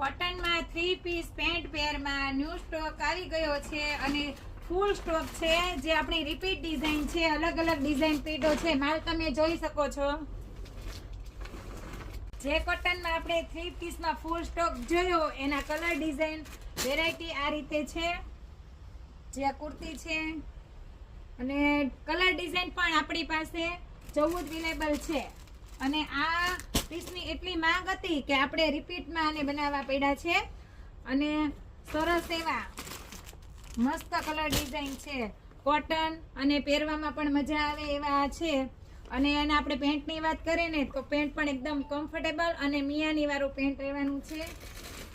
કોટનમાં 3 piece pant પેરમાં new stock આવી ગયો છે અને ફૂલ સ્ટોક છે, જે આપણી રિપીટ ડિઝાઇન છે. અલગ અલગ ડિઝાઇન પીટો છે. માલ તમે જોઈ શકો છો. જે કોટનમાં આપણે 3 પીસમાં ફૂલ સ્ટોક જોયો એના કલર ડિઝાઇન વેરાયટી આ રીતે છે. જે કુર્તી છે અને કલર ડિઝાઇન પણ આપણી પાસે 14 અવેલેબલ છે. અને આ પીસની એટલી માંગ હતી કે આપણે રિપીટમાં આને બનાવવા પડ્યા છે. અને સરસ એવા મસ્ત કલર ડિઝાઇન છે. કોટન અને પહેરવામાં પણ મજા આવે એવા છે. અને એને આપણે પેન્ટની વાત કરીએ ને તો પેન્ટ પણ એકદમ કમ્ફર્ટેબલ અને મિયાની વાળું પેન્ટ રહેવાનું છે.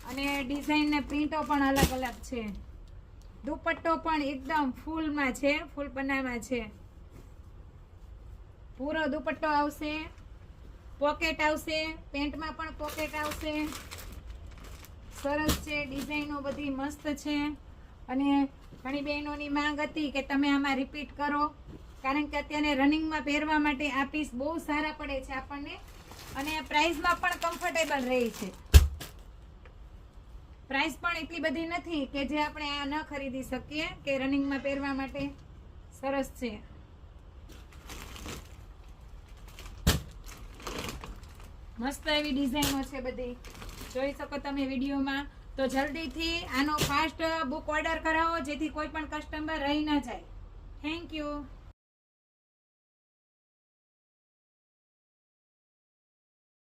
અને ડિઝાઇન ને પ્રિન્ટો પણ અલગ અલગ છે. દુપટ્ટો પણ એકદમ ફૂલમાં છે, ફૂલ પન્નામાં છે. પૂરો દુપટ્ટો આવશે, પોકેટ આવશે, પેન્ટમાં પણ પોકેટ આવશે. સરસ છે, ડિઝાઇનો બધી મસ્ત છે. અને ઘણી બહેનોની માંગ હતી કે તમે આમાં રિપીટ કરો, કારણ કે અત્યારે રનિંગમાં પહેરવા માટે આ પીસ બહુ સારા પડે છે આપણને. અને પ્રાઇસમાં પણ કમ્ફર્ટેબલ રહે છે. પ્રાઇસ પણ એટલી બધી નથી કે જે આપણે આ ન ખરીદી શકીએ, કે રનિંગમાં પહેરવા માટે સરસ છે. મસ્ત એવી ડિઝાઇનો છે બધી, જોઈ શકો તમે વિડીયોમાં. તો જલ્દીથી આનો ફાસ્ટ બુક ઓર્ડર કરાવો, જેથી કોઈ પણ કસ્ટમર રહી ના જાય. Thank you.